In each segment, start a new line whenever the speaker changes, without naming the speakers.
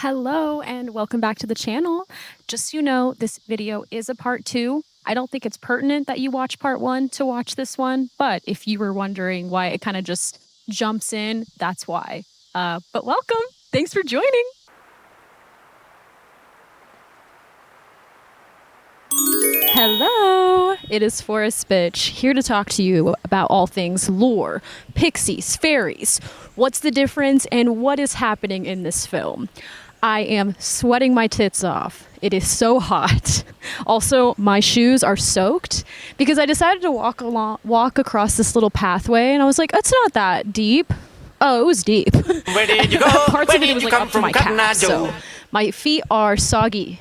Hello and welcome back to the channel. Just so you know, this video is a part 2. I don't think it's pertinent that you watch part 1 to watch this one, but if you were wondering why it kind of just jumps in, that's why. But welcome. Thanks for joining. Hello, it is Forest Bitch here to talk to you about all things lore, pixies, fairies, what's the difference, and what is happening in this film. I am sweating my tits off. It is so hot. Also, my shoes are soaked because I decided to walk across this little pathway, and I was like, it's not that deep. Oh, it was deep.
Where did you go?
Parts of it was like up to my calf, so my feet are soggy.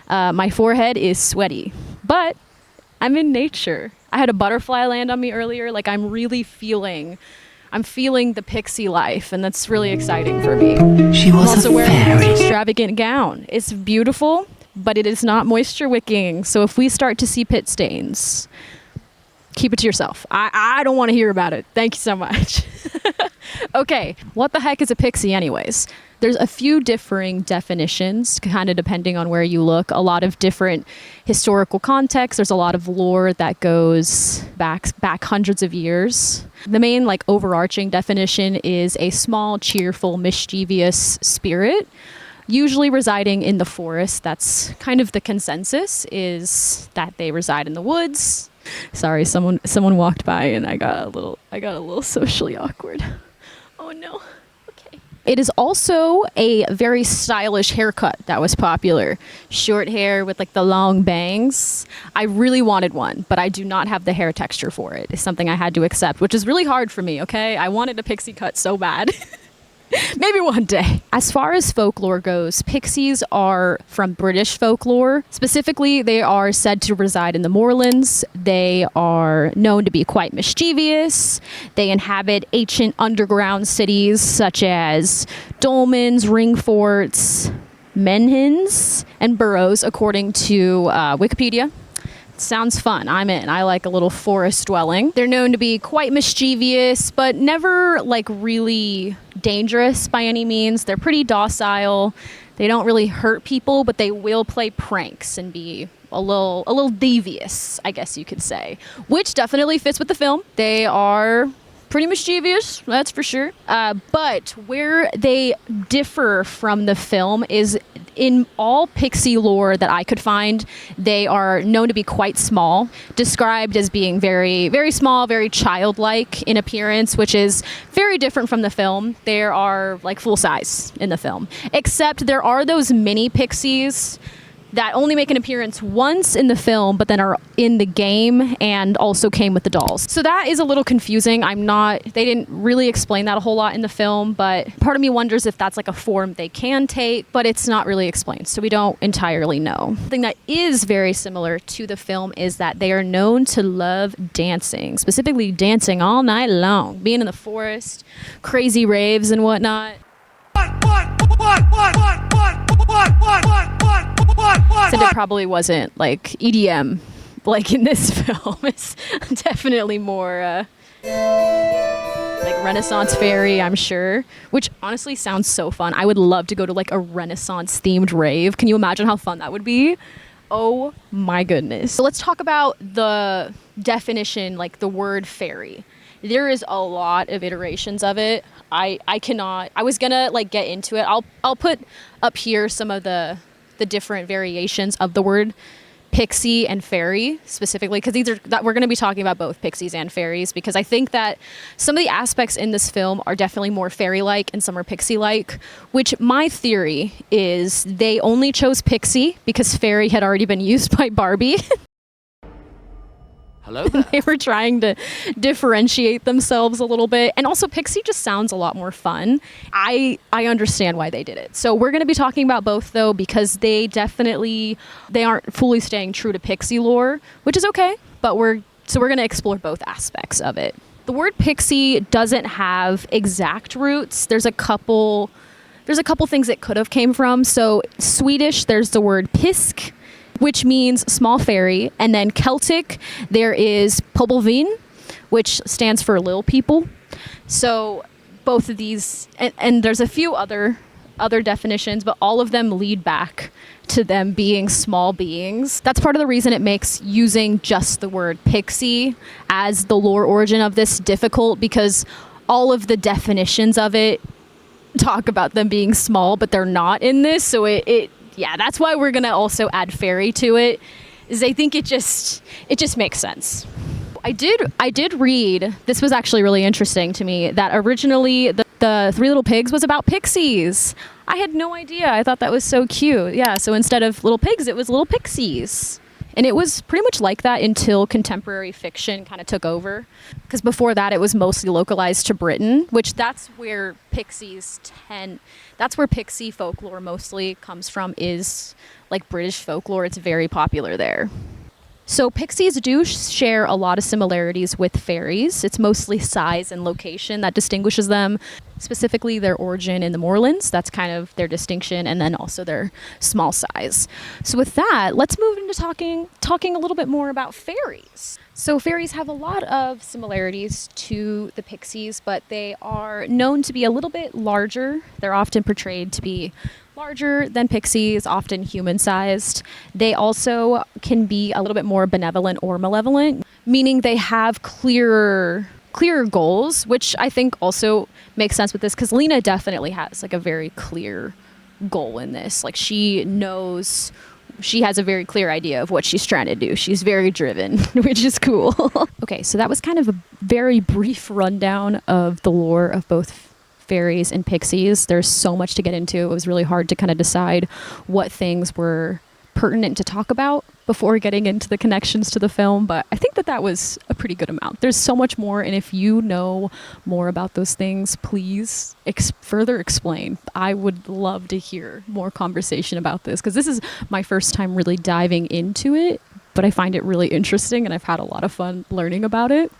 My forehead is sweaty, but I'm in nature. I had a butterfly land on me earlier. Like I'm feeling the pixie life, and that's really exciting for me.
She was
also
a
wearing
fairy.
an extravagant gown. It's beautiful, but it is not moisture wicking. So if we start to see pit stains, keep it to yourself. I don't want to hear about it. Thank you so much. Okay, what the heck is a pixie anyways? There's a few differing definitions, kind of depending on where you look. A lot of different historical context. There's a lot of lore that goes back hundreds of years. The main overarching definition is a small, cheerful, mischievous spirit, usually residing in the forest. That's kind of the consensus, is that they reside in the woods. Sorry, someone walked by and I got a little socially awkward. Oh no. Okay. It is also a very stylish haircut that was popular. Short hair with the long bangs. I really wanted one, but I do not have the hair texture for it. It's something I had to accept, which is really hard for me, okay? I wanted a pixie cut so bad. Maybe one day. As far as folklore goes, pixies are from British folklore. Specifically, they are said to reside in the moorlands. They are known to be quite mischievous. They inhabit ancient underground cities such as dolmens, ring forts, menhins, and burrows, according to Wikipedia. Sounds fun. I'm in. I like a little forest dwelling. They're known to be quite mischievous, but never really dangerous by any means. They're pretty docile. They don't really hurt people, but they will play pranks and be a little devious, I guess you could say, which definitely fits with the film. They are pretty mischievous, that's for sure. But where they differ from the film is in all pixie lore that I could find, they are known to be quite small, described as being very, very small, very childlike in appearance, which is very different from the film. They are full size in the film, except there are those mini pixies that only make an appearance once in the film, but then are in the game and also came with the dolls. So that is a little confusing. They didn't really explain that a whole lot in the film, but part of me wonders if that's a form they can take, but it's not really explained, so we don't entirely know. Something that is very similar to the film is that they are known to love dancing, specifically dancing all night long, being in the forest, crazy raves and whatnot. Said it probably wasn't EDM in this film. It's definitely more Renaissance fairy, I'm sure, which honestly sounds so fun. I would love to go to a Renaissance themed rave. Can you imagine how fun that would be? Oh my goodness. So let's talk about the definition, the word fairy. There is a lot of iterations of it. I was gonna get into it. I'll put up here some of the different variations of the word pixie and fairy specifically, because we're going to be talking about both pixies and fairies, because I think that some of the aspects in this film are definitely more fairy-like and some are pixie-like, which my theory is they only chose pixie because fairy had already been used by Barbie.
Hello there.
They were trying to differentiate themselves a little bit. And also pixie just sounds a lot more fun. I understand why they did it. So we're going to be talking about both though, because they aren't fully staying true to pixie lore, which is okay. But we're going to explore both aspects of it. The word pixie doesn't have exact roots. There's a couple things it could have came from. So Swedish, there's the word pisk, which means small fairy, and then Celtic, there is Pobelvin, which stands for little people. So both of these, and there's a few other other definitions, but all of them lead back to them being small beings. That's part of the reason it makes using just the word pixie as the lore origin of this difficult, because all of the definitions of it talk about them being small, but they're not in this. So yeah, that's why we're gonna also add fairy to it, is I think it just makes sense. I did read, this was actually really interesting to me, that originally the Three Little Pigs was about pixies. I had no idea. I thought that was so cute. Yeah, so instead of little pigs, it was little pixies. And it was pretty much like that until contemporary fiction kind of took over. Because before that, it was mostly localized to Britain, which that's where pixie folklore mostly comes from, is like British folklore. It's very popular there. So pixies do share a lot of similarities with fairies. It's mostly size and location that distinguishes them, specifically their origin in the moorlands. That's kind of their distinction, and then also their small size. So with that, let's move into talking a little bit more about fairies. So fairies have a lot of similarities to the pixies, but they are known to be a little bit larger. They're often portrayed to be larger than pixies, often human-sized. They also can be a little bit more benevolent or malevolent, meaning they have clearer goals, which I think also makes sense with this, because Lena definitely has like a very clear goal in this. Like she has a very clear idea of what she's trying to do. She's very driven, which is cool. Okay, so that was kind of a very brief rundown of the lore of both fairies and pixies. There's so much to get into. It was really hard to kind of decide what things were pertinent to talk about before getting into the connections to the film, but I think that was a pretty good amount. There's so much more, and if you know more about those things, please further explain. I would love to hear more conversation about this, because this is my first time really diving into it, but I find it really interesting, and I've had a lot of fun learning about it.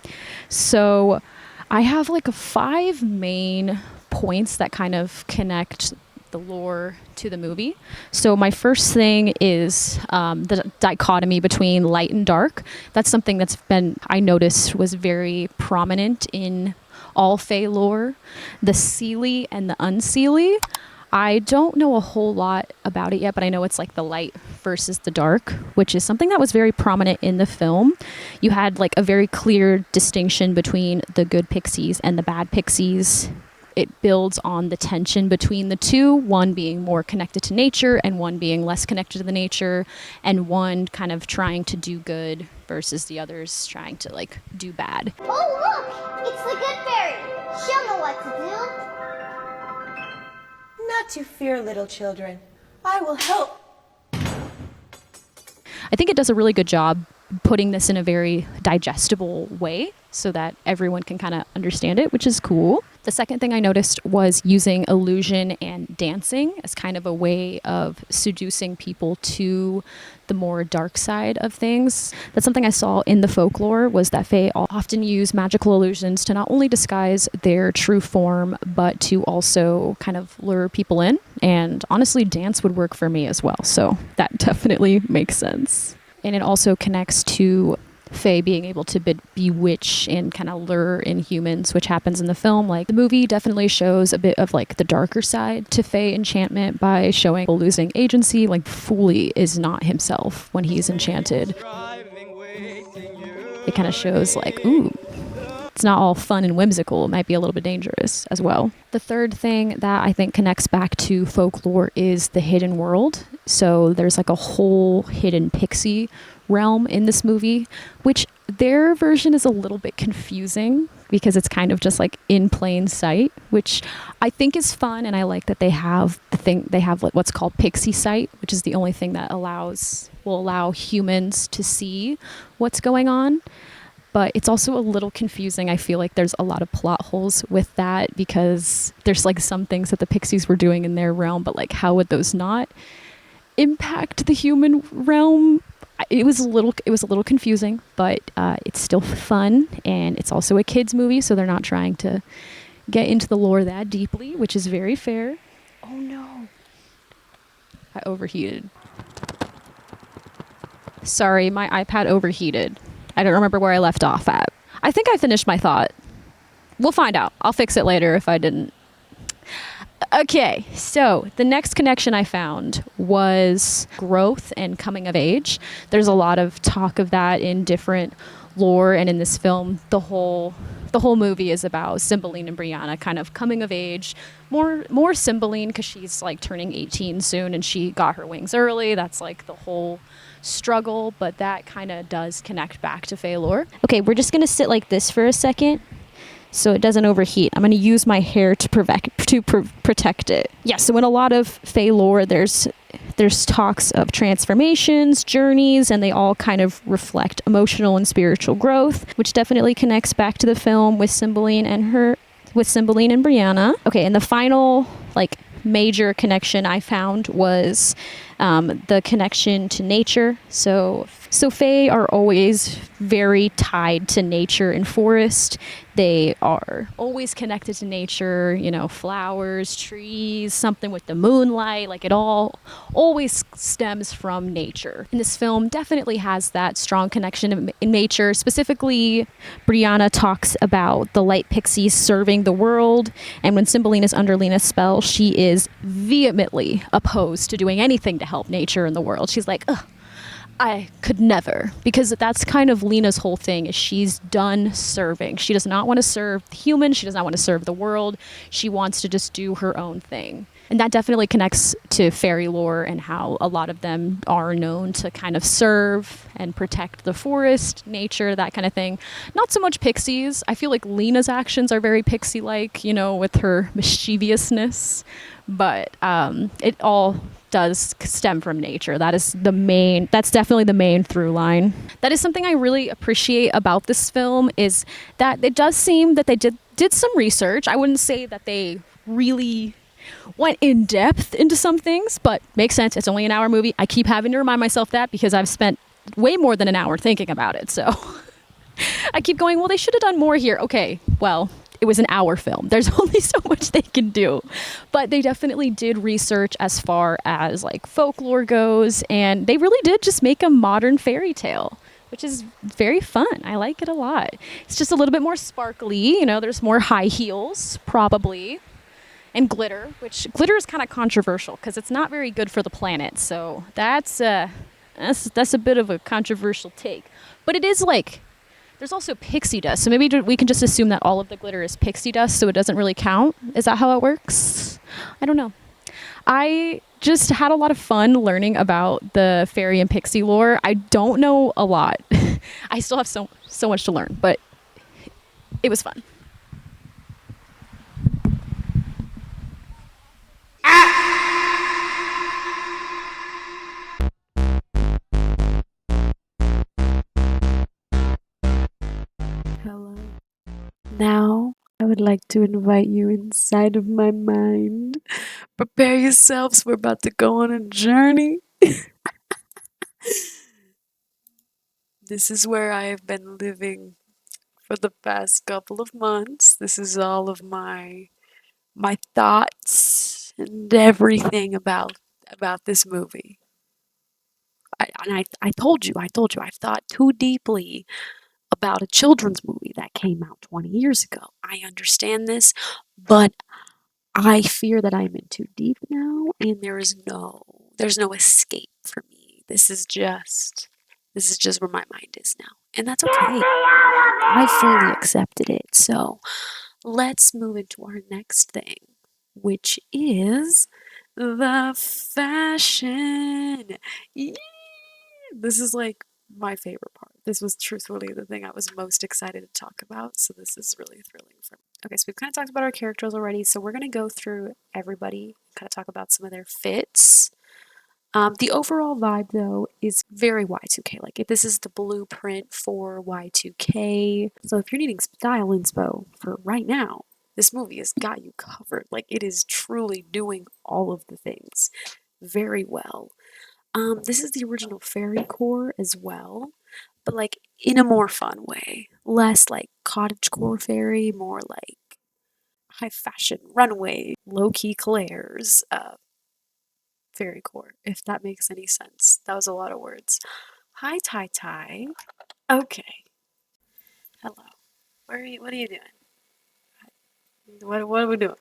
So I have like 5 main points that kind of connect the lore to the movie. So my first thing is the dichotomy between light and dark. That's something I noticed was very prominent in all Fae lore. The Seelie and the Unseelie. I don't know a whole lot about it yet, but I know it's like the light versus the dark, which is something that was very prominent in the film. You had like a very clear distinction between the good pixies and the bad pixies. It builds on the tension between the two, one being more connected to nature and one being less connected to the nature, and one kind of trying to do good versus the others trying to like do bad.
Oh look, it's the good fairy. She'll know what to do.
Not to fear, little children. I will help.
I think it does a really good job putting this in a very digestible way so that everyone can kind of understand it, which is cool. The second thing I noticed was using illusion and dancing as kind of a way of seducing people to the more dark side of things. That's something I saw in the folklore, was that Fae often use magical illusions to not only disguise their true form, but to also kind of lure people in. And honestly, dance would work for me as well. So that definitely makes sense. And it also connects to Fae being able to bewitch and kind of lure in humans, which happens in the film. Like the movie definitely shows a bit of like the darker side to Fae enchantment by showing people losing agency. Like Foolie is not himself when he's enchanted. It kind of shows like, ooh, it's not all fun and whimsical. It might be a little bit dangerous as well. The third thing that I think connects back to folklore is the hidden world. So there's like a whole hidden pixie realm in this movie, which their version is a little bit confusing because it's kind of just like in plain sight, which I think is fun. And I like that they have what's called pixie sight, which is the only thing that will allow humans to see what's going on. But it's also a little confusing. I feel like there's a lot of plot holes with that because there's like some things that the pixies were doing in their realm, but like how would those not impact the human realm? It was a little confusing, but it's still fun, and it's also a kids movie, so they're not trying to get into the lore that deeply, which is very fair. Oh no, I overheated. Sorry, my iPad overheated. I don't remember where I left off at. I think I finished my thought. We'll find out. I'll fix it later if I didn't. Okay, so the next connection I found was growth and coming of age. There's a lot of talk of that in different lore, and in this film, the whole movie is about Cymbeline and Brianna kind of coming of age. More Cymbeline because she's like turning 18 soon, and she got her wings early. That's like the whole struggle, but that kind of does connect back to Fae lore. Okay, we're just gonna sit like this for a second so it doesn't overheat. I'm going to use my hair to protect it. Yeah, so in a lot of Fae lore, there's talks of transformations, journeys, and they all kind of reflect emotional and spiritual growth, which definitely connects back to the film with Cymbeline and Brianna. Okay, and the final like major connection I found was the connection to nature. So Fae are always very tied to nature and forest. They are always connected to nature, you know, flowers, trees, something with the moonlight, like it all always stems from nature. And this film definitely has that strong connection in nature. Specifically, Brianna talks about the light pixies serving the world, and when Cymbeline is under Lena's spell, she is vehemently opposed to doing anything to help nature in the world. She's like, ugh, I could never, because that's kind of Lena's whole thing is she's done serving. She does not want to serve the humans. She does not want to serve the world. She wants to just do her own thing. And that definitely connects to fairy lore and how a lot of them are known to kind of serve and protect the forest, nature, that kind of thing. Not so much pixies. I feel like Lena's actions are very pixie-like, you know, with her mischievousness. But it all does stem from nature. That's definitely the main through line. That is something I really appreciate about this film, is that it does seem that they did some research. I wouldn't say that they really went in depth into some things, but makes sense. It's only an hour movie. I keep having to remind myself that because I've spent way more than an hour thinking about it. So I keep going, well, they should have done more here. Okay, well, it was an hour film. There's only so much they can do. But they definitely did research as far as like folklore goes, and they really did just make a modern fairy tale, which is very fun. I like it a lot. It's just a little bit more sparkly, you know, there's more high heels probably, and glitter, which glitter is kind of controversial because it's not very good for the planet. So that's a bit of a controversial take. But it is like, there's also pixie dust, so maybe we can just assume that all of the glitter is pixie dust, so it doesn't really count. Is that how it works? I don't know. I just had a lot of fun learning about the fairy and pixie lore. I don't know a lot. I still have so much to learn, but it was fun.
Hello. Now, I would like to invite you inside of my mind. Prepare yourselves, we're about to go on a journey. This is where I have been living for the past couple of months. This is all of my thoughts and everything about this movie. I told you, I've thought too deeply about a children's movie that came out 20 years ago. I understand this, but I fear that I'm in too deep now, and there's no escape for me. This is just where my mind is now, and that's okay. I fully accepted it. So let's move into our next thing, which is the fashion. Yeah! This is like my favorite part. This was truthfully the thing I was most excited to talk about, so this is really thrilling for me. Okay, so we've kind of talked about our characters already, so we're going to go through everybody, kind of talk about some of their fits. The overall vibe, though, is very Y2K. Like, this is the blueprint for Y2K. So if you're needing style inspo for right now, this movie has got you covered. Like, it is truly doing all of the things very well. This is the original fairy core as well, but like in a more fun way. Less like cottagecore fairy, more like high fashion, runway, low-key Claire's fairy core, if that makes any sense. That was a lot of words. Hi, Tai Tai. Okay. Hello. What are you doing? What are we doing?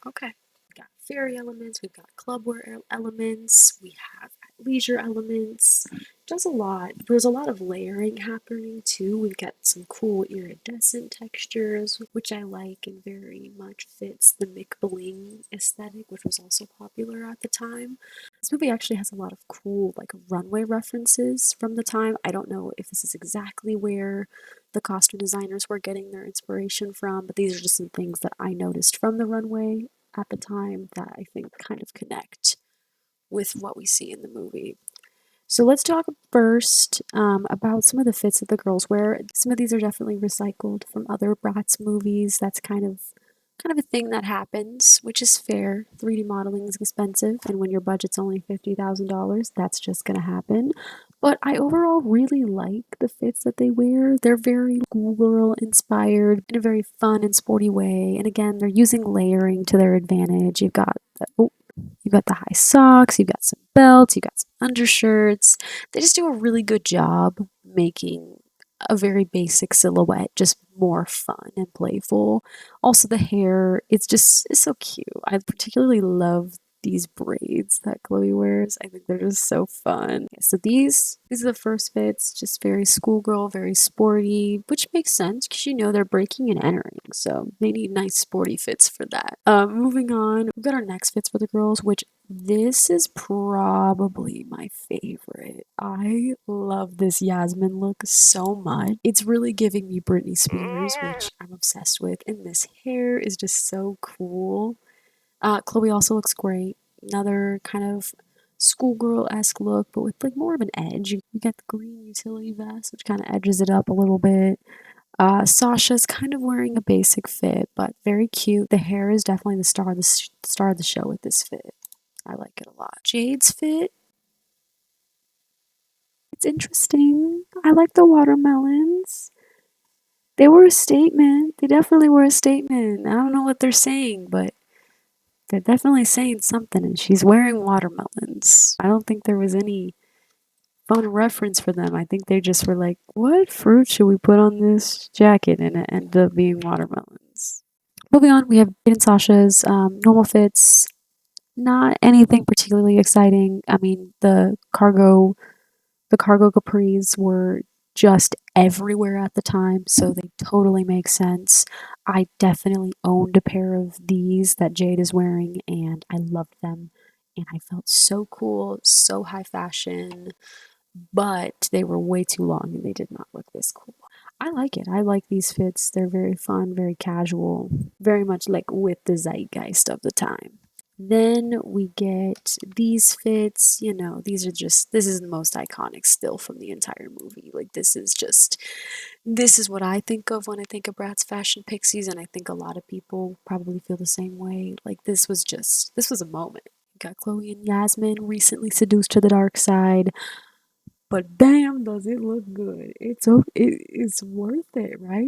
Okay. We've got fairy elements, we've got clubwear elements, we have leisure elements. Does a lot. There's a lot of layering happening too. We've got some cool iridescent textures, which I like and very much fits the McBling aesthetic, which was also popular at the time. This movie actually has a lot of cool like runway references from the time. I don't know if this is exactly where the costume designers were getting their inspiration from, but these are just some things that I noticed from the runway at the time that I think kind of connect with what we see in the movie. So let's talk first about some of the fits that the girls wear. Some of these are definitely recycled from other Bratz movies. That's kind of a thing that happens, which is fair. 3D modeling is expensive, and when your budget's only $50,000, that's just gonna happen. But I overall really like the fits that they wear. They're very schoolgirl inspired in a very fun and sporty way. And again, they're using layering to their advantage. You've got the high socks, you've got some belts, you've got some undershirts. They just do a really good job making a very basic silhouette just more fun and playful. Also, the hair, it's so cute. I particularly love these braids that Chloe wears. I think they're just so fun. So these are the first fits, just very schoolgirl, very sporty, which makes sense because you know they're breaking and entering, so they need nice sporty fits for that. Moving on, we've got our next fits for the girls, which this is probably my favorite. I love this Yasmin look so much. It's really giving me Britney Spears, which I'm obsessed with, and this hair is just so cool. Chloe also looks great. Another kind of schoolgirl-esque look, but with like more of an edge. You get the green utility vest, which kind of edges it up a little bit. Sasha's kind of wearing a basic fit, but very cute. The hair is definitely the star of the show with this fit. I like it a lot. Jade's fit. It's interesting. I like the watermelons. They were a statement. They definitely were a statement. I don't know what they're saying, but they're definitely saying something, and she's wearing watermelons. I don't think there was any fun reference for them. I think they just were like, what fruit should we put on this jacket? And it ended up being watermelons. Moving on, we have Jade and Sasha's normal fits. Not anything particularly exciting. I mean, the cargo capris were just everywhere at the time, so they totally make sense. I definitely owned a pair of these that Jade is wearing, and I loved them. And I felt so cool, so high fashion, but they were way too long and they did not look this cool. I like it. I like these fits. They're very fun, very casual, very much like with the zeitgeist of the time. Then we get these fits, this is the most iconic still from the entire movie. Like, this is what I think of when I think of Bratz fashion Pixies, and I think a lot of people probably feel the same way. Like, this was a moment. You got Chloe and Yasmin recently seduced to the dark side, but damn, does it look good. It's worth it, right?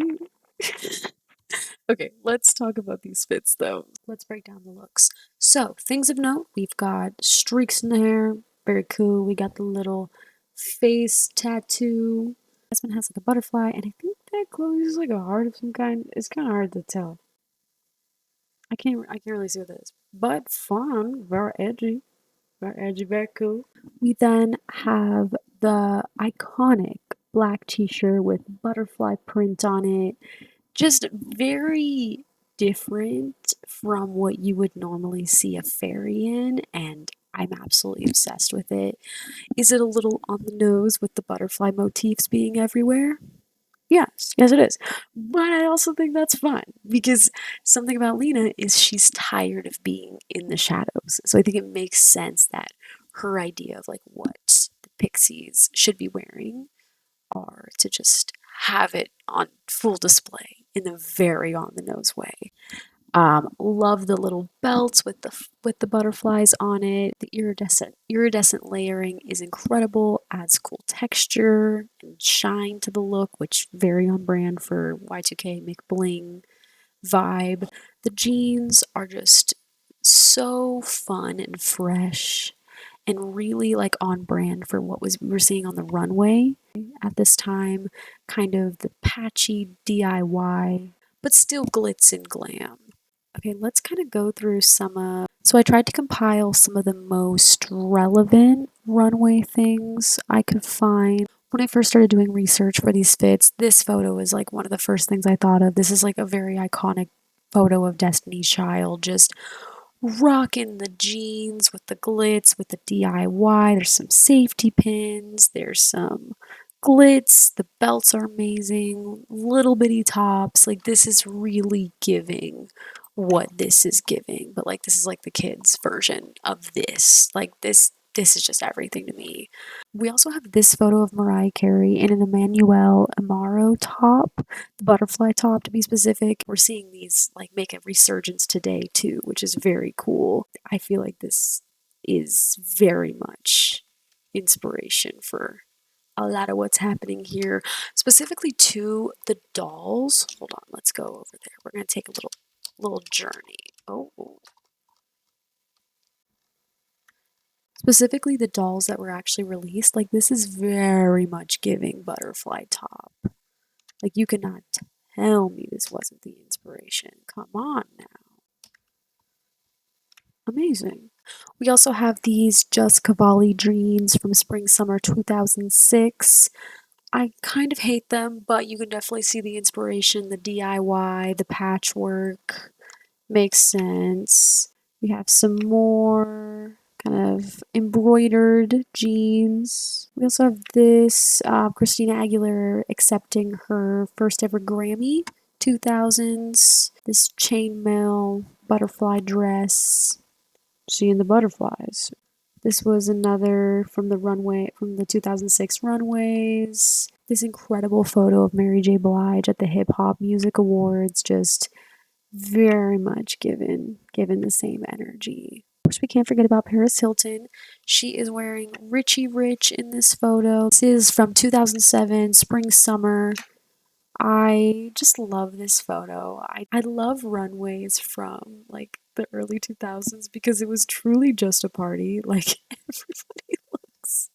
Okay, let's talk about these fits though. Let's break down the looks. So, things of note, we've got streaks in the hair, very cool. We got the little face tattoo. Jasmine has like a butterfly, and I think that Chloe's is like a heart of some kind. It's kind of hard to tell. I can't really see what that is. But fun, very edgy. Very edgy, very cool. We then have the iconic black t-shirt with butterfly print on it. Just very different from what you would normally see a fairy in, and I'm absolutely obsessed with it. Is it a little on the nose with the butterfly motifs being everywhere? Yes, it is. But I also think that's fun because something about Lena is she's tired of being in the shadows. So I think it makes sense that her idea of like what the Pixies should be wearing are to just have it on full display in a very on the nose way. Love the little belts with the butterflies on it. The iridescent layering is incredible. Adds cool texture and shine to the look, which very on brand for Y2K McBling vibe. The jeans are just so fun and fresh and really like on brand for what we were seeing on the runway at this time. Kind of the patchy DIY, but still glitz and glam. Okay, let's kind of go through so I tried to compile some of the most relevant runway things I could find. When I first started doing research for these fits, this photo is like one of the first things I thought of. This is like a very iconic photo of Destiny's Child, just rocking the jeans with the glitz, with the DIY. There's some safety pins, there's some glitz, the belts are amazing, little bitty tops. Like, this is really giving what this is giving, but like, this is like the kids' version of this. Like, this is just everything to me. We also have this photo of Mariah Carey in an Emmanuel Amaro top, the butterfly top to be specific. We're seeing these like make a resurgence today too, which is very cool. I feel like this is very much inspiration for a lot of what's happening here, specifically to the dolls. Hold on, let's go over there. We're gonna take a little journey. Oh. Specifically the dolls that were actually released, like this is very much giving butterfly top. Like, you cannot tell me this wasn't the inspiration. Come on now. Amazing. We also have these Just Cavalli jeans from Spring Summer 2006. I kind of hate them, but you can definitely see the inspiration, the DIY, the patchwork. Makes sense. We have some more kind of embroidered jeans. We also have this Christina Aguilera accepting her first ever Grammy, 2000s. This chainmail butterfly dress. Seeing the butterflies. This was another from the 2006 runways. This incredible photo of Mary J. Blige at the Hip Hop Music Awards, just very much given the same energy. Of course, we can't forget about Paris Hilton. She is wearing Richie Rich in this photo. This is from 2007, spring summer. I just love this photo. I love runways from like the early 2000s because it was truly just a party. Like, everybody looks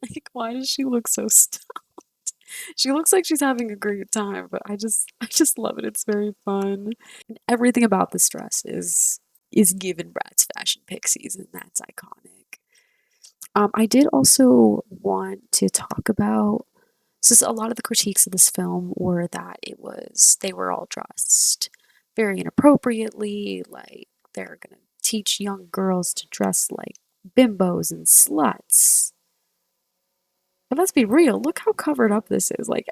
like, why does she look so stoned? She looks like she's having a great time, but I just love it. It's very fun. And everything about this dress is given Bratz fashion Pixiez, and that's iconic. I did also want to talk about, so a lot of the critiques of this film were that they were all dressed very inappropriately, like they're gonna teach young girls to dress like bimbos and sluts. But let's be real, look how covered up this is. Like,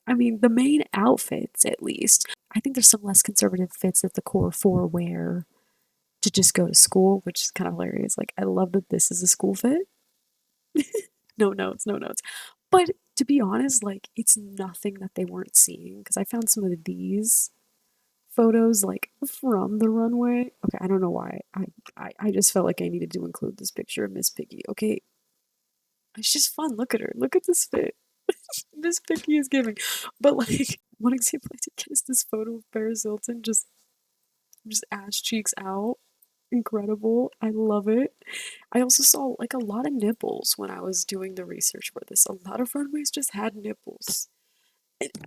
I mean, the main outfits, at least. I think there's some less conservative fits that the core four wear to just go to school, which is kind of hilarious. Like, I love that this is a school fit. No notes, no notes. But to be honest, like, it's nothing that they weren't seeing, because I found some of these photos, like, from the runway. Okay, I don't know why. I just felt like I needed to include this picture of Miss Piggy. Okay, it's just fun. Look at her. Look at this fit. Miss Piggy is giving. But like, one example I did get is this photo of Paris Hilton just ass cheeks out. Incredible. I love it. I also saw like a lot of nipples when I was doing the research for this. A lot of runways just had nipples. It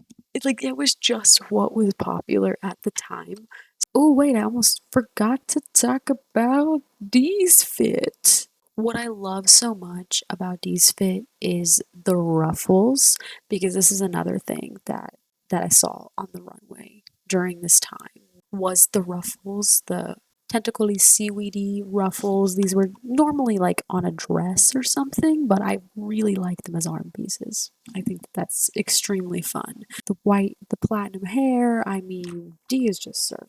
like, it was just what was popular at the time. Oh wait, I almost forgot to talk about D's fit. What I love so much about D's fit is the ruffles, because this is another thing that I saw on the runway during this time, was the ruffles, the tentacly seaweedy ruffles. These were normally like on a dress or something, but I really like them as arm pieces. I think that's extremely fun. The white, the platinum hair, I mean, D is just serving.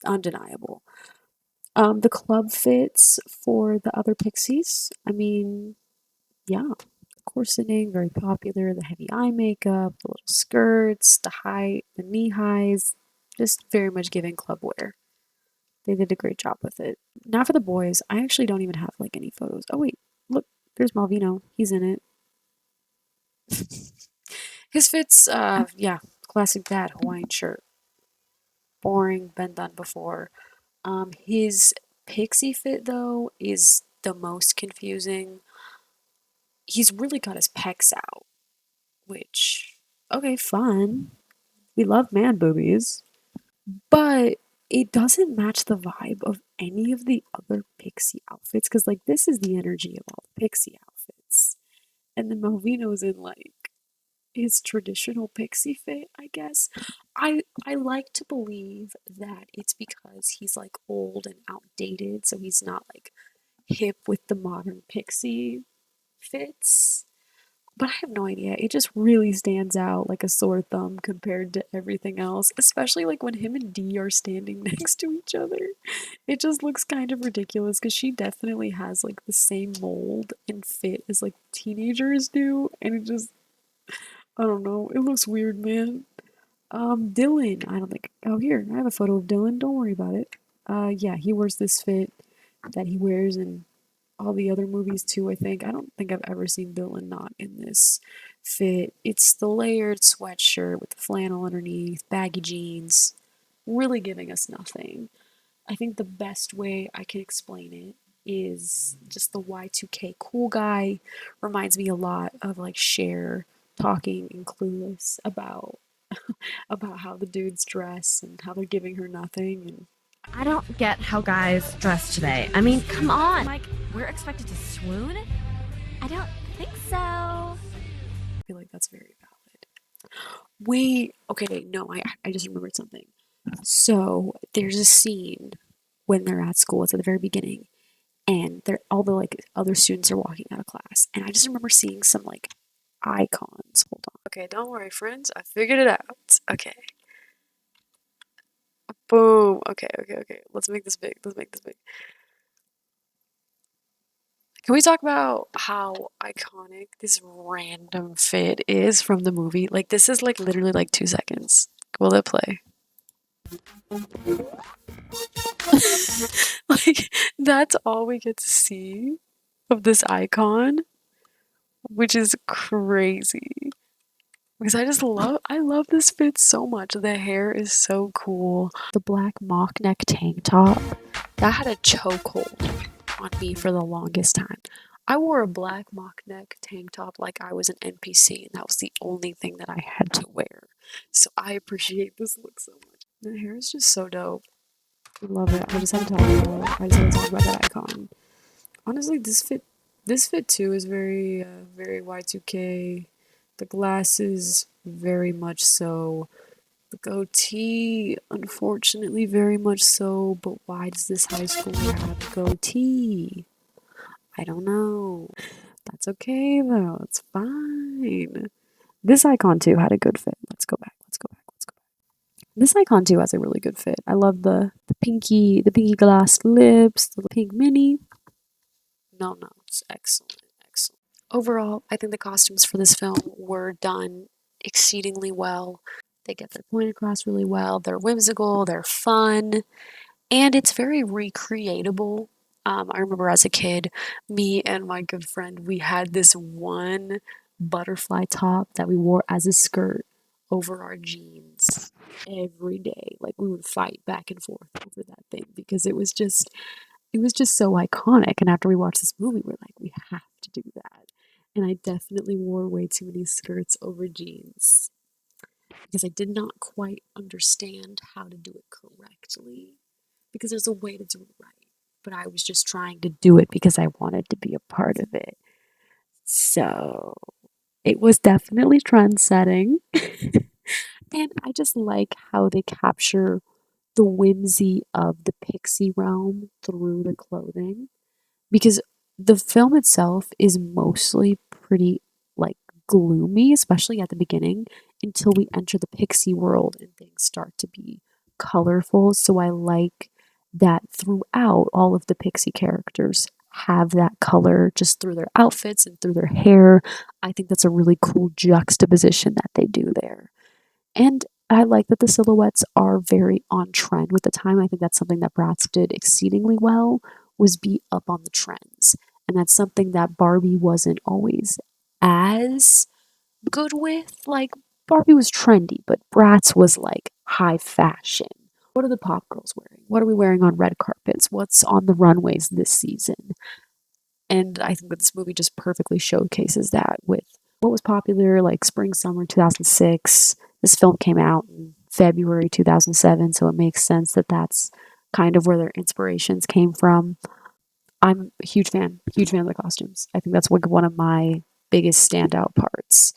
Undeniable. The club fits for the other Pixies, I mean, yeah, the corseting, very popular, the heavy eye makeup, the little skirts, the knee highs, just very much giving club wear. They did a great job with it. Now for the boys, I actually don't even have like any photos. Oh wait, look, there's Malvino. He's in it. His fits, yeah, classic dad Hawaiian shirt. Boring, been done before. His pixie fit though is the most confusing. He's really got his pecs out, which, okay, fun. We love man boobies. but it doesn't match the vibe of any of the other Pixie outfits because, like, this is the energy of all the Pixie outfits. And then Malvino's in, like, his traditional Pixie fit, I guess. I like to believe that it's because he's, like, old and outdated, so he's not, like, hip with the modern Pixie fits. But I have no idea. It just really stands out like a sore thumb compared to everything else, especially like when him and Dee are standing next to each other. It just looks kind of ridiculous because she definitely has like the same mold and fit as like teenagers do, and it just, I don't know, it looks weird, man. Dylan, I don't think, oh, here, I have a photo of Dylan, don't worry about it. Yeah, he wears this fit that he wears in all the other movies too, I think. I don't think I've ever seen Dylan not in this fit. It's the layered sweatshirt with the flannel underneath, baggy jeans, really giving us nothing. I think the best way I can explain it is just the Y2K cool guy. Reminds me a lot of like Cher talking in Clueless about how the dudes dress and how they're giving her nothing. And
I don't get how guys dress today. I mean, come on. Like, we're expected to swoon? I don't think so.
I feel like that's very valid. Wait, okay, no, I just remembered something. So there's a scene when they're at school, it's at the very beginning, and they're all the like other students are walking out of class, and I just remember seeing some like icons. Hold on. Okay, don't worry, friends. I figured it out. Okay. Boom. Okay. Let's make this big. Let's make this big. Can we talk about how iconic this random fit is from the movie? Like, this is like literally like 2 seconds. Will it play? Like, that's all we get to see of this icon, which is crazy. Because I love this fit so much. The hair is so cool. The black mock neck tank top, that had a chokehold on me for the longest time. I wore a black mock neck tank top like I was an NPC, and that was the only thing that I had to wear. So I appreciate this look so much. The hair is just so dope. I love it. I just had to talk about that icon. Honestly, this fit too is very Y2K. The glasses, very much so. The goatee, unfortunately, very much so. But why does this high school have a goatee? I don't know. That's okay though. It's fine. This icon too had a good fit. Let's go back. This icon too has a really good fit. I love the pinky glass lips, the pink mini. No, it's excellent. Overall, I think the costumes for this film were done exceedingly well. They get their point across really well. They're whimsical, they're fun, and it's very recreatable. I remember as a kid, me and my good friend, we had this one butterfly top that we wore as a skirt over our jeans every day. Like, we would fight back and forth over that thing because it was just so iconic. And after we watched this movie, we're like, we have to do that. And I definitely wore way too many skirts over jeans because I did not quite understand how to do it correctly, because there's a way to do it right. But I was just trying to do it because I wanted to be a part of it. So it was definitely trend setting. And I just like how they capture the whimsy of the pixie realm through the clothing, because the film itself is mostly pretty like gloomy, especially at the beginning, until we enter the pixie world and things start to be colorful. So I like that throughout all of the pixie characters have that color just through their outfits and through their hair. I think that's a really cool juxtaposition that they do there. And I like that the silhouettes are very on trend with the time. I think that's something that Bratz did exceedingly well, was be up on the trends. And that's something that Barbie wasn't always as good with. Like, Barbie was trendy, but Bratz was like high fashion. What are the pop girls wearing? What are we wearing on red carpets? What's on the runways this season? And I think that this movie just perfectly showcases that with what was popular like spring, summer 2006. This film came out in February 2007, so it makes sense that that's kind of where their inspirations came from. I'm a huge fan of the costumes. I think that's like one of my biggest standout parts.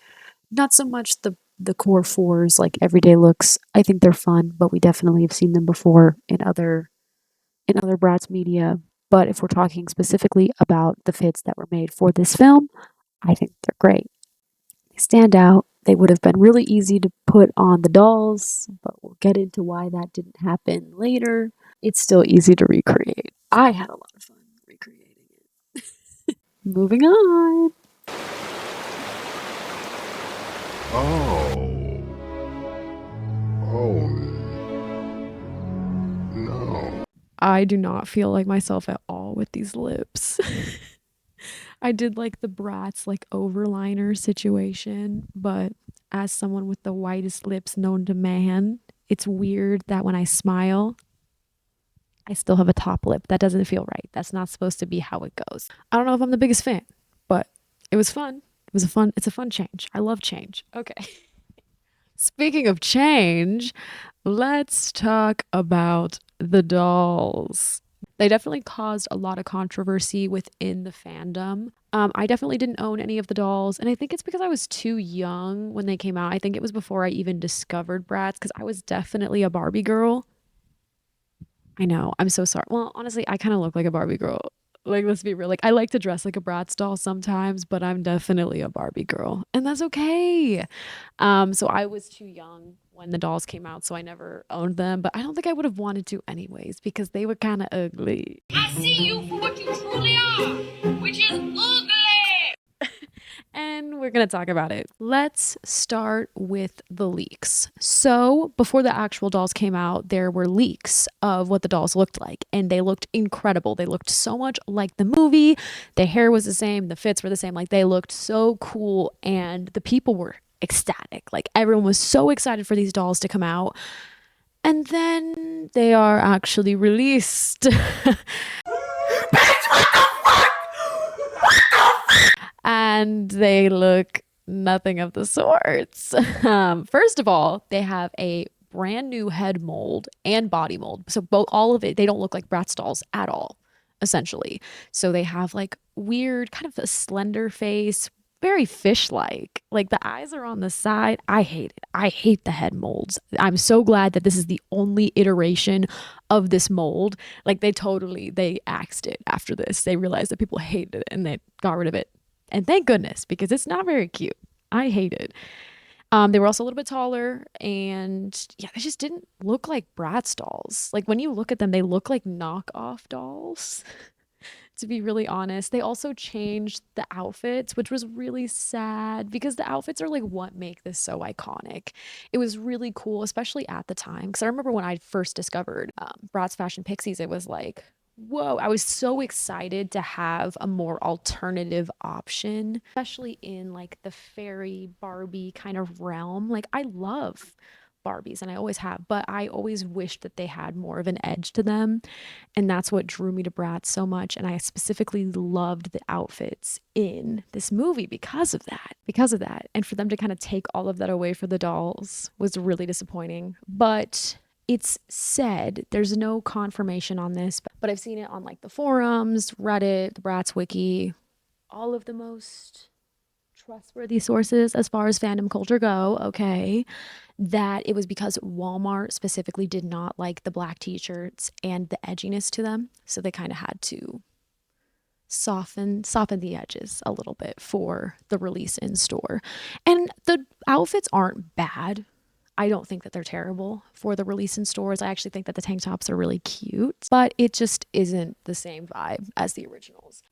Not so much the core fours, like everyday looks. I think they're fun, but we definitely have seen them before in other Bratz media. But if we're talking specifically about the fits that were made for this film, I think they're great. They stand out. They would have been really easy to put on the dolls, but we'll get into why that didn't happen later. It's still easy to recreate. I had a lot of fun recreating it. Moving on.
Oh. Oh, no.
I do not feel like myself at all with these lips. I did like the Bratz like overliner situation, but as someone with the whitest lips known to man, it's weird that when I smile, I still have a top lip. That doesn't feel right. That's not supposed to be how it goes. I don't know if I'm the biggest fan, but it was fun. It's a fun change. I love change. Okay. Speaking of change, let's talk about the dolls. They definitely caused a lot of controversy within the fandom. I definitely didn't own any of the dolls, and I think it's because I was too young when they came out. I think it was before I even discovered Bratz, because I was definitely a Barbie girl. I know, I'm so sorry. Well, honestly, I kind of look like a Barbie girl. Like, let's be real. Like, I like to dress like a Bratz doll sometimes, but I'm definitely a Barbie girl, and that's okay. So I was too young when the dolls came out, so I never owned them, but I don't think I would have wanted to anyways because they were kind of ugly.
I see you for what you truly are, which is ugly.
And we're going to talk about it. Let's start with the leaks. So, before the actual dolls came out, there were leaks of what the dolls looked like, and they looked incredible. They looked so much like the movie. The hair was the same, the fits were the same. Like, they looked so cool, and the people were ecstatic. Like, everyone was so excited for these dolls to come out. And then they are actually released. And they look nothing of the sorts. First of all, they have a brand new head mold and body mold. So all of it, they don't look like Bratz dolls at all, essentially. So they have like weird, kind of a slender face, very fish-like. Like the eyes are on the side. I hate it. I hate the head molds. I'm so glad that this is the only iteration of this mold. Like they axed it after this. They realized that people hated it and they got rid of it. And thank goodness, because it's not very cute. I hate it. They were also a little bit taller, and yeah, they just didn't look like Bratz dolls. Like when you look at them, they look like knockoff dolls. To be really honest, they also changed the outfits, which was really sad because the outfits are like what make this so iconic. It was really cool, especially at the time, because I remember when I first discovered Bratz Fashion Pixiez, it was like, whoa, I was so excited to have a more alternative option, especially in like the fairy Barbie kind of realm. Like I love Barbies and I always have, but I always wished that they had more of an edge to them. And that's what drew me to Bratz so much. And I specifically loved the outfits in this movie because of that. And for them to kind of take all of that away for the dolls was really disappointing. But it's said, there's no confirmation on this, but I've seen it on like the forums, Reddit, the Bratz wiki, all of the most trustworthy sources as far as fandom culture go, okay, that it was because Walmart specifically did not like the black t-shirts and the edginess to them. So they kind of had to soften the edges a little bit for the release in store. And the outfits aren't bad. I don't think that they're terrible for the release in stores. I actually think that the tank tops are really cute, but it just isn't the same vibe as the originals.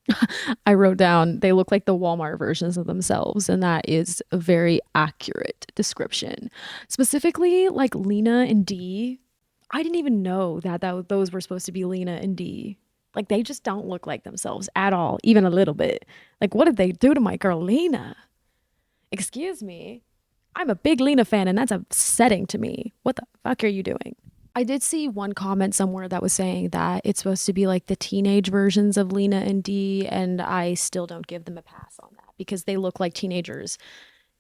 I wrote down, they look like the Walmart versions of themselves, and that is a very accurate description. Specifically, like Lena and Dee, I didn't even know that those were supposed to be Lena and Dee. Like, they just don't look like themselves at all, even a little bit. Like, what did they do to my girl Lena? Excuse me. I'm a big Lena fan, and that's upsetting to me. What the fuck are you doing? I did see one comment somewhere that was saying that it's supposed to be like the teenage versions of Lena and Dee, and I still don't give them a pass on that because they look like teenagers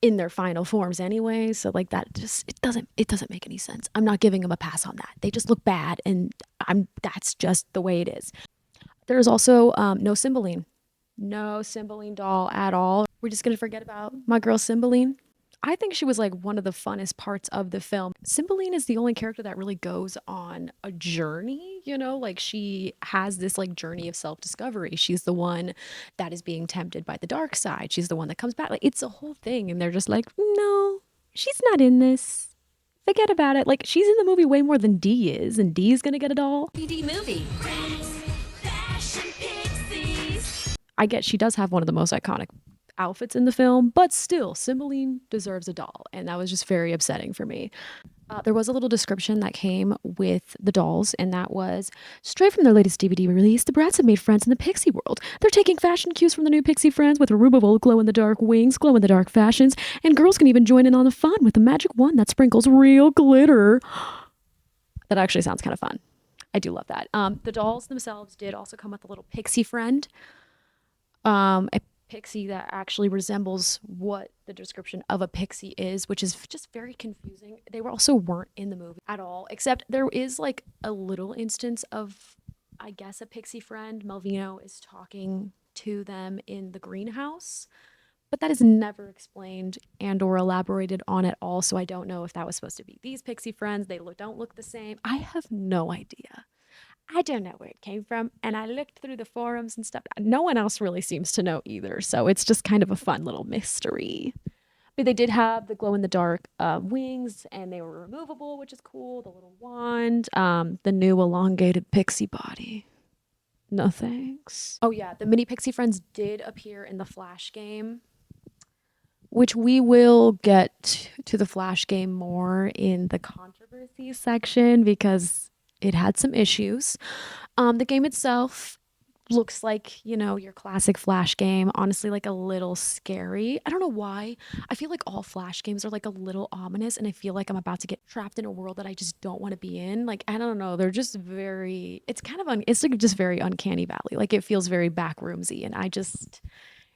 in their final forms anyway. So like that just it doesn't make any sense. I'm not giving them a pass on that. They just look bad, and that's just the way it is. There's also no Cymbeline. No Cymbeline doll at all. We're just gonna forget about my girl Cymbeline. I think she was like one of the funnest parts of the film. Cymbeline is the only character that really goes on a journey, you know, like she has this like journey of self-discovery. She's the one that is being tempted by the dark side. She's the one that comes back. Like it's a whole thing. And they're just like, no, she's not in this. Forget about it. Like she's in the movie way more than D is, and D is gonna get a doll.
PD movie.
I get she does have one of the most iconic outfits in the film, but still, Cymbeline deserves a doll, and that was just very upsetting for me. There was a little description that came with the dolls, and that was, straight from their latest DVD release, the Bratz have made friends in the Pixie world. They're taking fashion cues from the new Pixie friends with removable glow-in-the-dark wings, glow-in-the-dark fashions, and girls can even join in on the fun with a magic wand that sprinkles real glitter. That actually sounds kind of fun. I do love that. The dolls themselves did also come with a little Pixie friend. A pixie that actually resembles what the description of a pixie is, which is just very confusing. They also weren't in the movie at all, except there is like a little instance of, I guess, a pixie friend. Melvino is talking to them in the greenhouse, but that is never explained and or elaborated on at all. So I don't know if that was supposed to be these pixie friends. They don't look the same. I have no idea. I don't know where it came from, and I looked through the forums and stuff. No one else really seems to know either, so it's just kind of a fun little mystery. But they did have the glow-in-the-dark wings, and they were removable, which is cool. The little wand, the new elongated pixie body. No thanks. Oh yeah, the mini pixie friends did appear in the Flash game, which we will get to the Flash game more in the controversy section because it had some issues. The game itself looks like, you know, your classic Flash game. Honestly, like a little scary. I don't know why. I feel like all Flash games are like a little ominous, and I feel like I'm about to get trapped in a world that I just don't want to be in. Like, I don't know. They're just very, it's kind of, it's like just very uncanny valley. Like it feels very backroomsy, and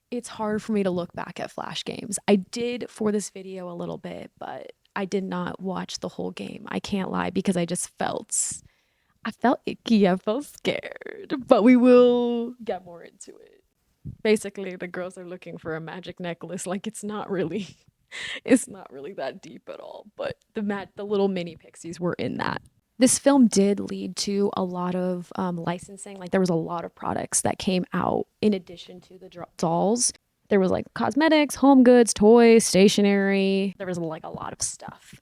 it's hard for me to look back at Flash games. I did for this video a little bit, but I did not watch the whole game. I can't lie because I felt icky, I felt scared, but we will get more into it. Basically, the girls are looking for a magic necklace. Like it's not really that deep at all, but the little mini pixies were in that. This film did lead to a lot of licensing. Like there was a lot of products that came out in addition to the dolls. There was like cosmetics, home goods, toys, stationery. There was like a lot of stuff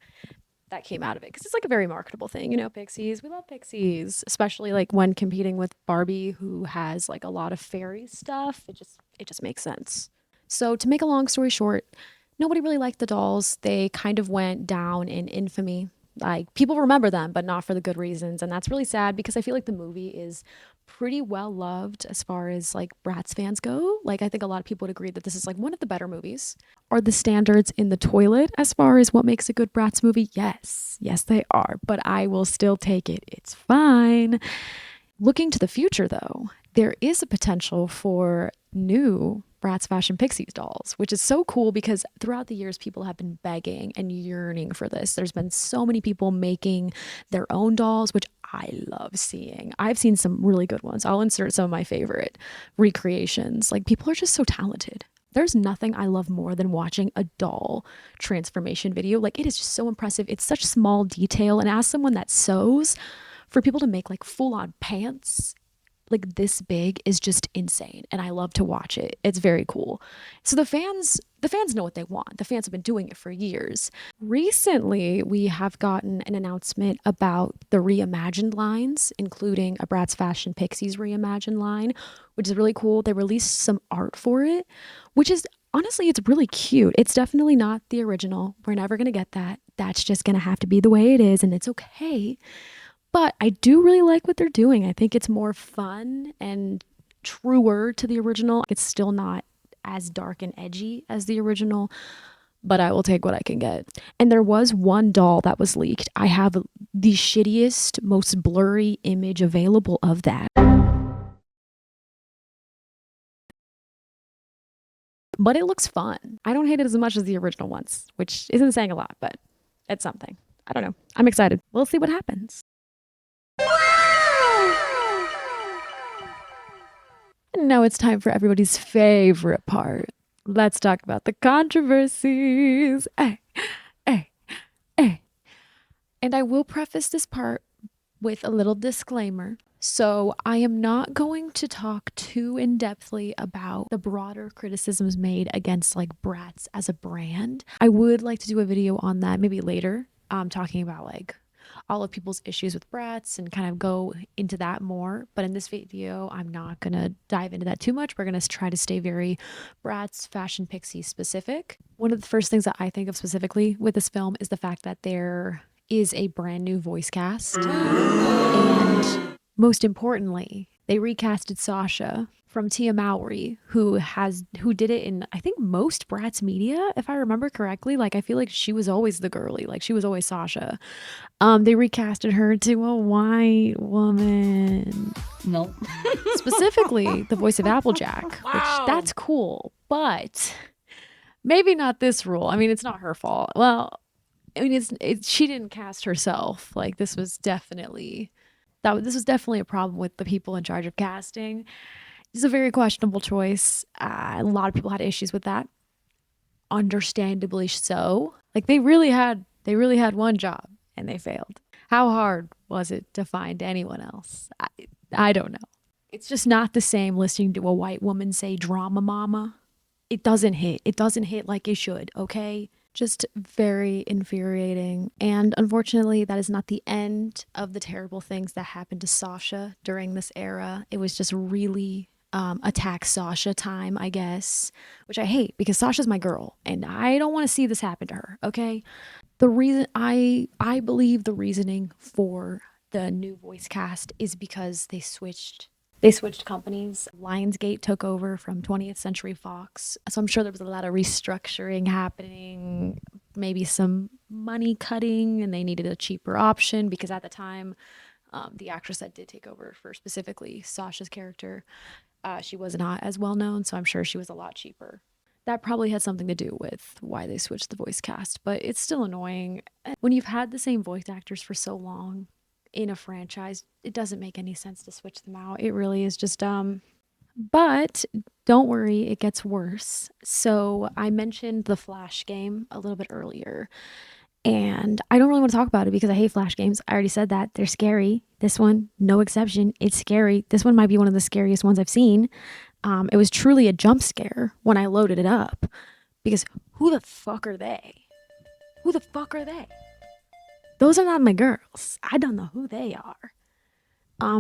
that came out of it because it's like a very marketable thing, you know. Pixies, we love Pixies, especially like when competing with Barbie, who has like a lot of fairy stuff. It just makes sense. So to make a long story short, nobody really liked the dolls. They kind of went down in infamy. Like people remember them, but not for the good reasons, and that's really sad because I feel like the movie is pretty well loved as far as like Bratz fans go. Like I think a lot of people would agree that this is like one of the better movies. Are the standards in the toilet as far as what makes a good Bratz movie? Yes they are, but I will still take it. It's fine. Looking to the future though, there is a potential for new Bratz Fashion Pixies dolls, which is so cool because throughout the years, people have been begging and yearning for this. There's been so many people making their own dolls, which I love seeing. I've seen some really good ones. I'll insert some of my favorite recreations. Like people are just so talented. There's nothing I love more than watching a doll transformation video. Like it is just so impressive. It's such small detail. And as someone that sews, for people to make like full on pants like this big is just insane, and I love to watch it. It's very cool. So the fans know what they want. The fans have been doing it for years. Recently, we have gotten an announcement about the reimagined lines, including a Bratz Fashion Pixies reimagined line, which is really cool. They released some art for it, which is honestly, it's really cute. It's definitely not the original. We're never going to get that. That's just going to have to be the way it is, and it's okay. But I do really like what they're doing. I think it's more fun and truer to the original. It's still not as dark and edgy as the original, but I will take what I can get. And there was one doll that was leaked. I have the shittiest, most blurry image available of that. but it looks fun. I don't hate it as much as the original ones, which isn't saying a lot, but it's something. I don't know. I'm excited. We'll see what happens. And now it's time for everybody's favorite part. Let's talk about the controversies. Hey, hey, hey. And I will preface this part with a little disclaimer. So I am not going to talk too in-depthly about the broader criticisms made against like Bratz as a brand. I would like to do a video on that maybe later, talking about like all of people's issues with Bratz and kind of go into that more. But in this video, I'm not going to dive into that too much. We're going to try to stay very Bratz Fashion Pixiez specific. One of the first things that I think of specifically with this film is the fact that there is a brand new voice cast. And most importantly, they recasted Sasha from Tia Mowry, who did it in, I think, most Bratz media, if I remember correctly. Like, I feel like she was always the girly, like she was always Sasha. They recasted her to a white woman.
Nope.
Specifically, the voice of Applejack, which that's cool, but maybe not this role. I mean, it's not her fault. Well, I mean, she didn't cast herself. Like, this was definitely a problem with the people in charge of casting. It's a very questionable choice. A lot of people had issues with that. Understandably so. Like, they really had one job and they failed. How hard was it to find anyone else? I don't know. It's just not the same listening to a white woman say drama mama. It doesn't hit. It doesn't hit like it should, okay? Just very infuriating. And unfortunately, that is not the end of the terrible things that happened to Sasha during this era. It was just really attack Sasha time, I guess, which I hate because Sasha's my girl and I don't want to see this happen to her, okay? The reason I believe the reasoning for the new voice cast is because they switched companies. Lionsgate took over from 20th Century Fox. So I'm sure there was a lot of restructuring happening, maybe some money cutting, and they needed a cheaper option because at the time, the actress that did take over for specifically Sasha's character, she was not as well known. So I'm sure she was a lot cheaper. That probably had something to do with why they switched the voice cast, but it's still annoying. When you've had the same voice actors for so long, in a franchise, it doesn't make any sense to switch them out. It really is just dumb. But don't worry, it gets worse. So I mentioned the Flash game a little bit earlier, and I don't really want to talk about it because I hate Flash games. I already said that. They're scary. This one, no exception. It's scary. This one might be one of the scariest ones I've seen. It was truly a jump scare when I loaded it up because who the fuck are they? Who the fuck are they? Those are not my girls. I don't know who they are.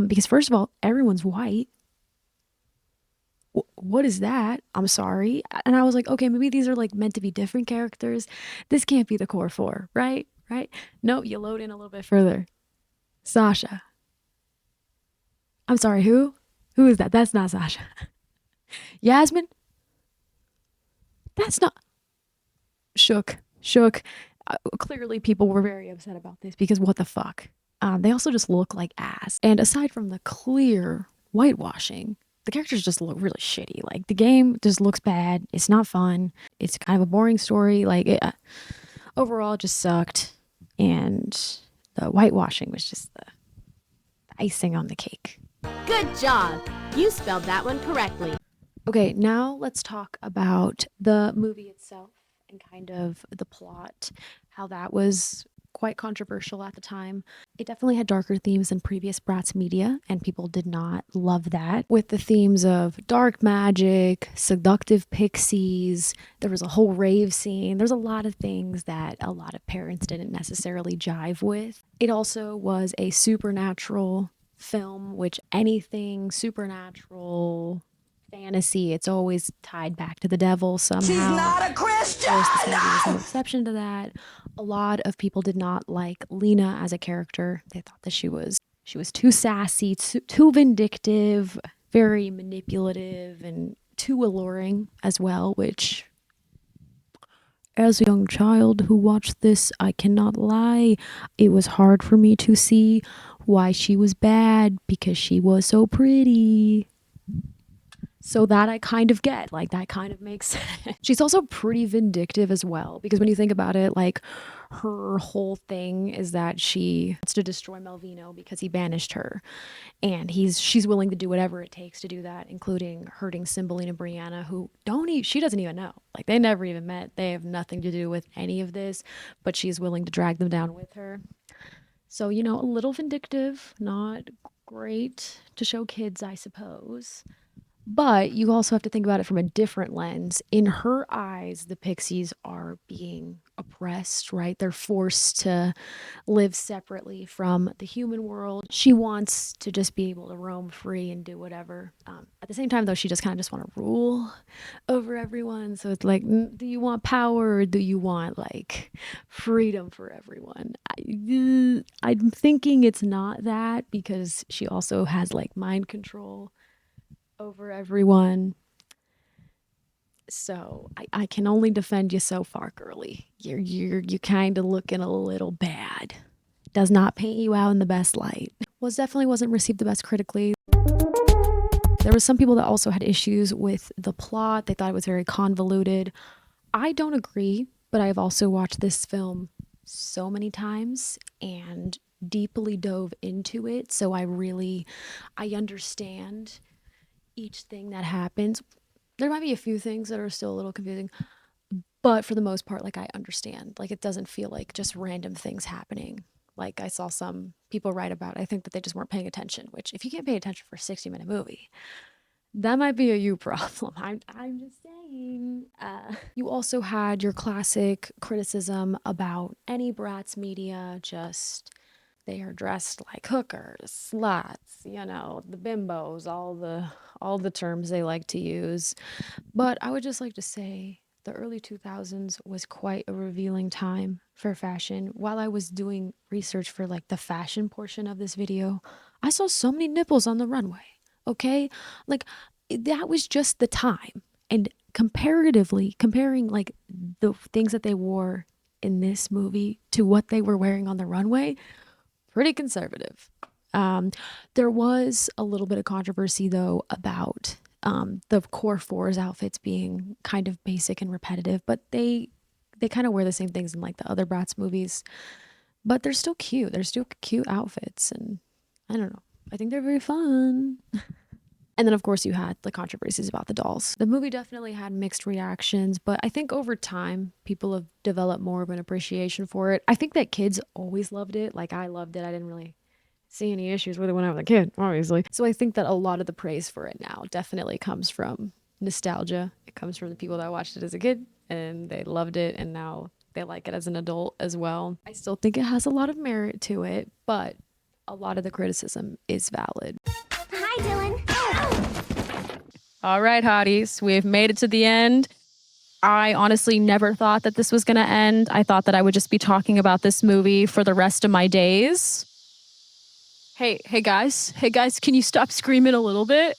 Because first of all, everyone's white. What is that? I'm sorry. And I was like, okay, maybe these are like meant to be different characters. This can't be the core four, right? Right? No, you load in a little bit further. Sasha. I'm sorry, who? Who is that? That's not Sasha. Yasmin? That's not... Shook. Clearly people were very upset about this because what the fuck? They also just look like ass. And aside from the clear whitewashing, the characters just look really shitty. Like, the game just looks bad. It's not fun. It's kind of a boring story. Like, overall, it just sucked. And the whitewashing was just the icing on the cake.
Good job. You spelled that one correctly.
Okay, now let's talk about the movie itself and kind of the plot, how that was quite controversial at the time. It definitely had darker themes than previous Bratz media, and people did not love that. With the themes of dark magic, seductive pixies, there was a whole rave scene. There's a lot of things that a lot of parents didn't necessarily jive with. It also was a supernatural film, which anything supernatural, fantasy, it's always tied back to the devil somehow. She's not a Christian! Of course, this movie was no exception to that. A lot of people did not like Lena as a character. They thought that she was too sassy, too vindictive, very manipulative, and too alluring as well, which, as a young child who watched this, I cannot lie, it was hard for me to see why she was bad because she was so pretty. So that I kind of get, like that kind of makes sense. She's also pretty vindictive as well, because when you think about it, like her whole thing is that she wants to destroy Melvino because he banished her. And she's willing to do whatever it takes to do that, including hurting Cymbeline and Brianna, who she doesn't even know. Like they never even met. They have nothing to do with any of this, but she's willing to drag them down with her. So, you know, a little vindictive, not great to show kids, I suppose. But you also have to think about it from a different lens. In her eyes, the Pixies are being oppressed, right? They're forced to live separately from the human world. She wants to just be able to roam free and do whatever. At the same time, though, she just kind of just want to rule over everyone. So it's like, do you want power or do you want like freedom for everyone? I'm thinking it's not that, because she also has like mind control over everyone. So I can only defend you so far, girly. You kind of looking a little bad. Does not paint you out in the best light. Well, definitely wasn't received the best critically. There was some people that also had issues with the plot. They thought it was very convoluted. I don't agree, but I've also watched this film so many times and deeply dove into it. So I understand each thing that happens. There might be a few things that are still a little confusing, but for the most part, like I understand. Like it doesn't feel like just random things happening. Like I saw some people write about, I think that they just weren't paying attention, which if you can't pay attention for a 60-minute movie, that might be a you problem. I'm just saying. You also had your classic criticism about any Bratz media, just they are dressed like hookers, sluts, you know, the bimbos, all the terms they like to use. But I would just like to say the early 2000s was quite a revealing time for fashion. While I was doing research for like the fashion portion of this video, I saw so many nipples on the runway. Okay? Like that was just the time. And comparatively, comparing like the things that they wore in this movie to what they were wearing on the runway, pretty conservative. There was a little bit of controversy though about the core fours outfits being kind of basic and repetitive, but they kind of wear the same things in like the other Bratz movies, but they're still cute. They're still cute outfits, and I don't know. I think they're very fun. And then of course you had the controversies about the dolls. The movie definitely had mixed reactions, but I think over time people have developed more of an appreciation for it. I think that kids always loved it. Like I loved it. I didn't really see any issues with it when I was a kid, obviously. So I think that a lot of the praise for it now definitely comes from nostalgia. It comes from the people that watched it as a kid and they loved it, and now they like it as an adult as well. I still think it has a lot of merit to it, but a lot of the criticism is valid.
Hi, Dylan.
All right, hotties, we've made it to the end. I honestly never thought that this was going to end. I thought that I would just be talking about this movie for the rest of my days. Hey guys, can you stop screaming a little bit?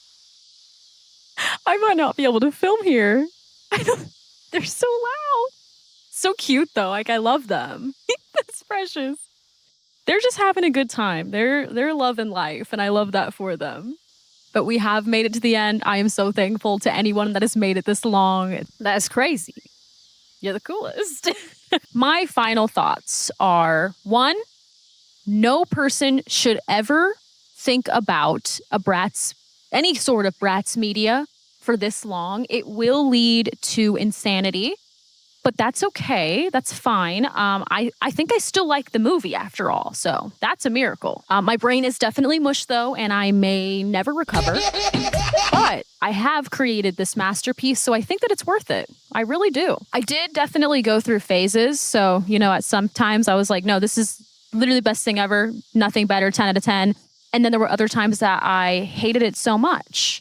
I might not be able to film here. They're so loud. So cute though, like I love them. That's precious. They're just having a good time. They're loving life, and I love that for them. But we have made it to the end. I am so thankful to anyone that has made it this long. That's crazy. You're the coolest. My final thoughts are, 1, no person should ever think about any sort of Bratz media for this long. It will lead to insanity, but that's okay. That's fine. I think I still like the movie after all, so that's a miracle. My brain is definitely mush though, and I may never recover, but I have created this masterpiece, so I think that it's worth it. I really do. I did definitely go through phases, so, you know, at some times I was like, no, this is literally the best thing ever, nothing better, 10 out of 10. And then there were other times that I hated it so much.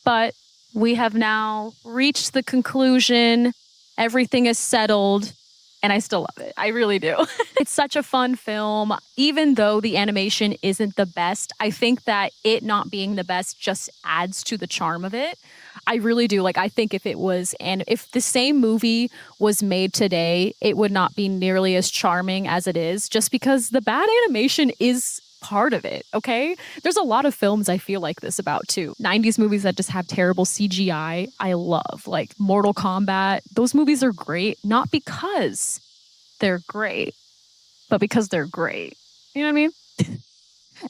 But we have now reached the conclusion. Everything is settled, and I still love it. I really do. It's such a fun film. Even though the animation isn't the best, I think that it not being the best just adds to the charm of it. I really do. Like, I think if the same movie was made today, it would not be nearly as charming as it is, just because the bad animation is part of it, okay? There's a lot of films I feel like this about too. 90s movies that just have terrible CGI, I love. Like Mortal Kombat, those movies are great, not because they're great, but because they're great. You know what I mean?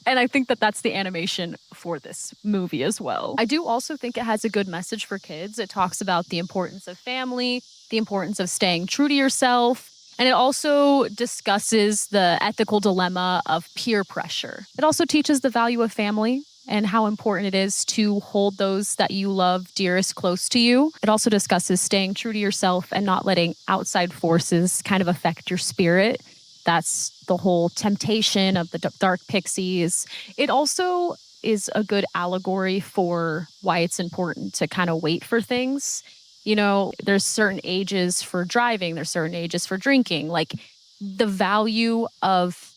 And I think that that's the animation for this movie as well. I do also think it has a good message for kids. It talks about the importance of family, the importance of staying true to yourself, and it also discusses the ethical dilemma of peer pressure. It also teaches the value of family and how important it is to hold those that you love dearest close to you. It also discusses staying true to yourself and not letting outside forces kind of affect your spirit. That's the whole temptation of the dark pixies. It also is a good allegory for why it's important to kind of wait for things. You know, there's certain ages for driving, there's certain ages for drinking. Like the value of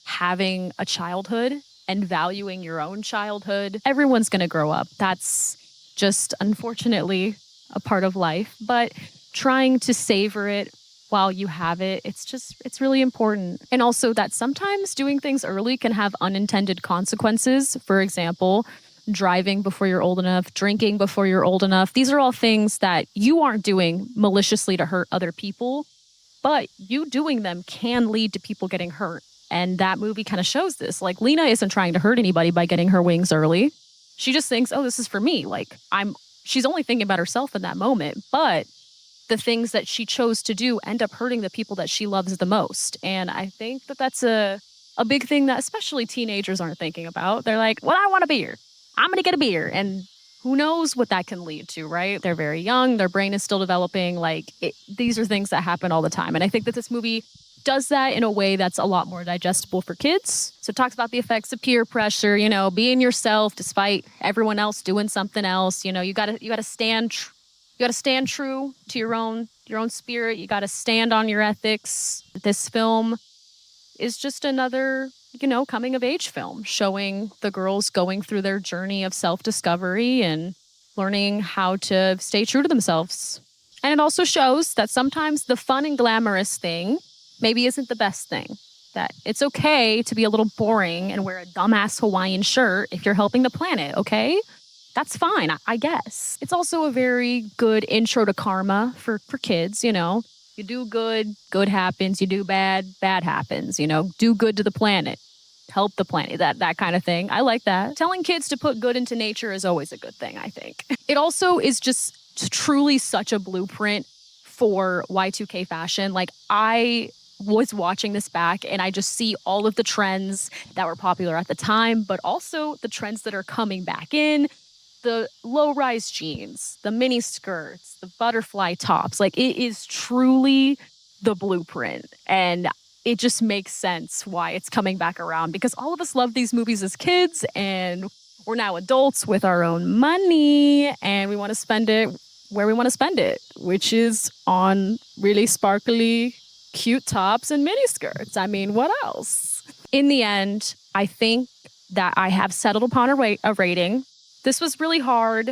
having a childhood and valuing your own childhood. Everyone's going to grow up. That's just unfortunately a part of life. But trying to savor it while you have it, it's really important. And also that sometimes doing things early can have unintended consequences. For example, driving before you're old enough, drinking before you're old enough. These are all things that you aren't doing maliciously to hurt other people, but you doing them can lead to people getting hurt. And that movie kind of shows this. Like Lena isn't trying to hurt anybody by getting her wings early. She just thinks, oh, this is for me. Like she's only thinking about herself in that moment. But the things that she chose to do end up hurting the people that she loves the most. And I think that that's a big thing that especially teenagers aren't thinking about. They're like, well, I want a beer. I'm going to get a beer. And who knows what that can lead to, right? They're very young. Their brain is still developing. These are things that happen all the time. And I think that this movie does that in a way that's a lot more digestible for kids. So it talks about the effects of peer pressure, you know, being yourself despite everyone else doing something else. You know, you got to stand true to your own spirit. You got to stand on your ethics. This film is just another, you know, coming of age film showing the girls going through their journey of self-discovery and learning how to stay true to themselves. And it also shows that sometimes the fun and glamorous thing maybe isn't the best thing. That it's okay to be a little boring and wear a dumbass Hawaiian shirt if you're helping the planet, okay? That's fine, I guess. It's also a very good intro to karma for kids, you know. You do good, good happens. You do bad, bad happens. You know, do good to the planet. Help the planet, that kind of thing. I like that. Telling kids to put good into nature is always a good thing, I think. It also is just truly such a blueprint for Y2K fashion. Like, I was watching this back and I just see all of the trends that were popular at the time, but also the trends that are coming back in. The low-rise jeans, the mini skirts, the butterfly tops. Like, it is truly the blueprint. And it just makes sense why it's coming back around, because all of us loved these movies as kids and we're now adults with our own money and we want to spend it where we want to spend it, which is on really sparkly, cute tops and mini skirts. I mean, what else? In the end, I think that I have settled upon a rating. This was really hard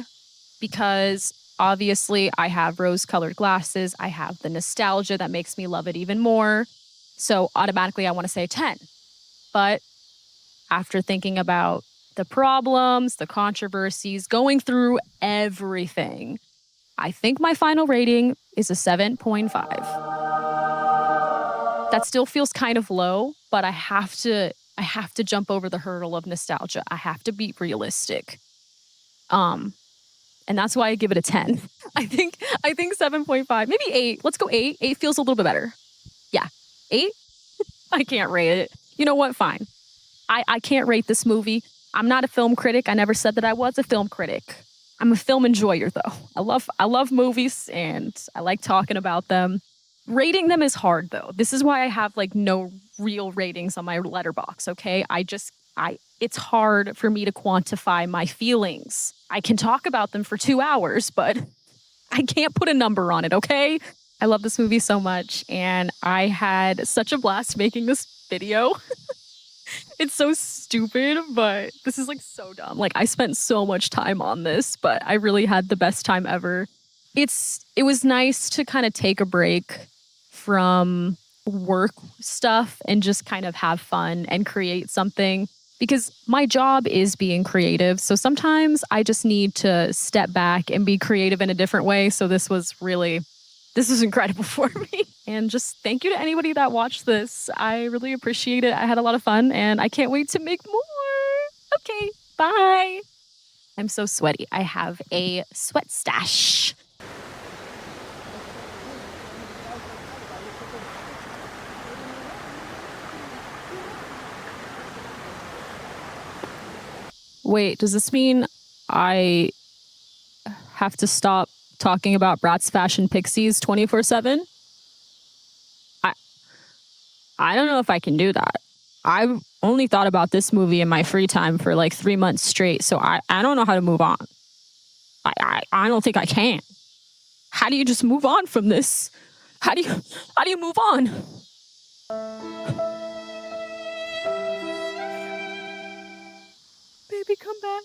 because obviously I have rose-colored glasses. I have the nostalgia that makes me love it even more. So automatically I want to say 10. But after thinking about the problems, the controversies, going through everything, I think my final rating is a 7.5. That still feels kind of low, but I have to jump over the hurdle of nostalgia. I have to be realistic. And that's why I give it a 10. I think 7.5, maybe 8. Let's go 8. 8 feels a little bit better. Yeah. 8? I can't rate it. You know what? Fine. I can't rate this movie. I'm not a film critic. I never said that I was a film critic. I'm a film enjoyer though. I love movies and I like talking about them. Rating them is hard though. This is why I have like no real ratings on my letterbox, okay? It's hard for me to quantify my feelings. I can talk about them for 2 hours, but I can't put a number on it, okay? I love this movie so much, and I had such a blast making this video. It's so stupid, but this is like so dumb. Like, I spent so much time on this, but I really had the best time ever. It was nice to kind of take a break from work stuff and just kind of have fun and create something. because my job is being creative. So sometimes I just need to step back and be creative in a different way. So this was incredible for me. And just thank you to anybody that watched this. I really appreciate it. I had a lot of fun and I can't wait to make more. Okay, bye. I'm so sweaty. I have a sweat stash. Wait, does this mean I have to stop talking about Bratz fashion Pixiez 24/7? I don't know if I can do that. I've only thought about this movie in my free time for like 3 months straight, so I don't know how to move on. I don't think I can. How do you just move on from this? How do you move on? Baby, come back.